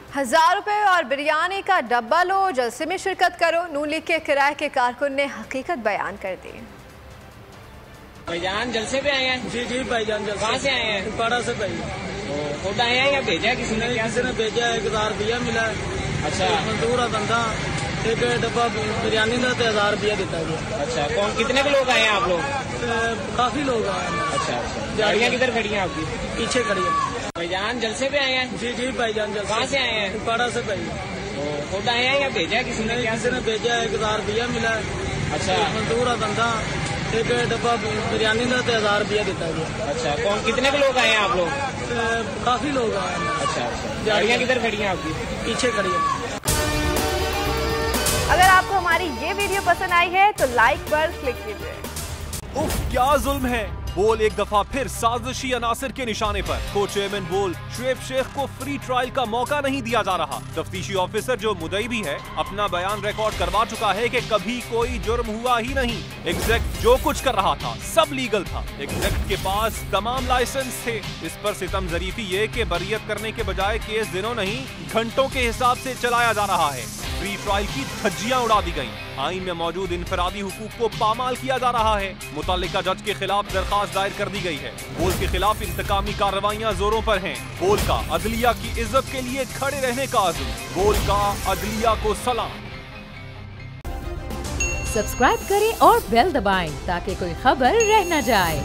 1000 रुपए और बिरयानी का डब्बा लो, जलसे में शिरकत करो। नून लीग के किराए के कारकुन ने हकीकत बयान कर दी। भाईजान जलसे पे आए हैं? जी भाईजान जलसे। कहाँ से आए हैं? पाड़ा से भाई। खुद आए हैं या भेजा किसी ने? किसी ने भेजा, 1000 रुपया मिला। अच्छा, मजदूर बंदा, एक डब्बा बिरयानी का 1000 रुपया दिता गया। अच्छा, कौन कितने के लोग आए हैं आप लोग? काफी लोग आए हैं। अच्छा, गाड़ियाँ किधर खड़ी हैं आपकी? पीछे खड़ी है। भाईजान जलसे पे आए हैं? जी भाईजान जलसे। कहाँ से आए हैं? पाड़ा से भाई। खुद आए हैं या भेजा किसी ने? किसी ने भेजा, 1000 रुपया मिला। अच्छा, मजदूर बंदा, एक डब्बा बिरयानी का 1000 रुपया दिता गया। अच्छा, कौन कितने के लोग आए हैं आप लोग? काफी लोग आए हैं। अच्छा, गाड़ियाँ किधर खड़ी हैं आपकी? पीछे खड़ी है। अगर आपको हमारी ये वीडियो पसंद आई है तो लाइक पर क्लिक कीजिए। उफ, क्या जुल्म है। बोल एक दफा फिर साजिशी अनासिर के निशाने पर। को चेयरमैन बोल शुएब शेख को फ्री ट्रायल का मौका नहीं दिया जा रहा। तफ्तीशी ऑफिसर जो मुदई भी है अपना बयान रिकॉर्ड करवा चुका है कि कभी कोई जुर्म हुआ ही नहीं। एग्जैक्ट जो कुछ कर रहा था सब लीगल था। एग्जैक्ट के पास तमाम लाइसेंस थे। इस पर सितम जरीफी ये कि बरियत करने के बजाय केस दिनों नहीं घंटों के हिसाब से चलाया जा रहा है। फ्री ट्रायल की धज्जियां उड़ा दी गईं। आईन में मौजूद इनफरादी हुकूक को पामाल किया जा रहा है। मुतल्लिका जज के खिलाफ दरखास्त दायर कर दी गई है। बोल के खिलाफ इंतकामी कार्रवाइयां जोरों पर हैं। बोल का अदलिया की इज्जत के लिए खड़े रहने का अज़्म। बोल का अदलिया को सलाम। सब्सक्राइब करें और बेल दबाएं ताकि कोई खबर रह न जाए।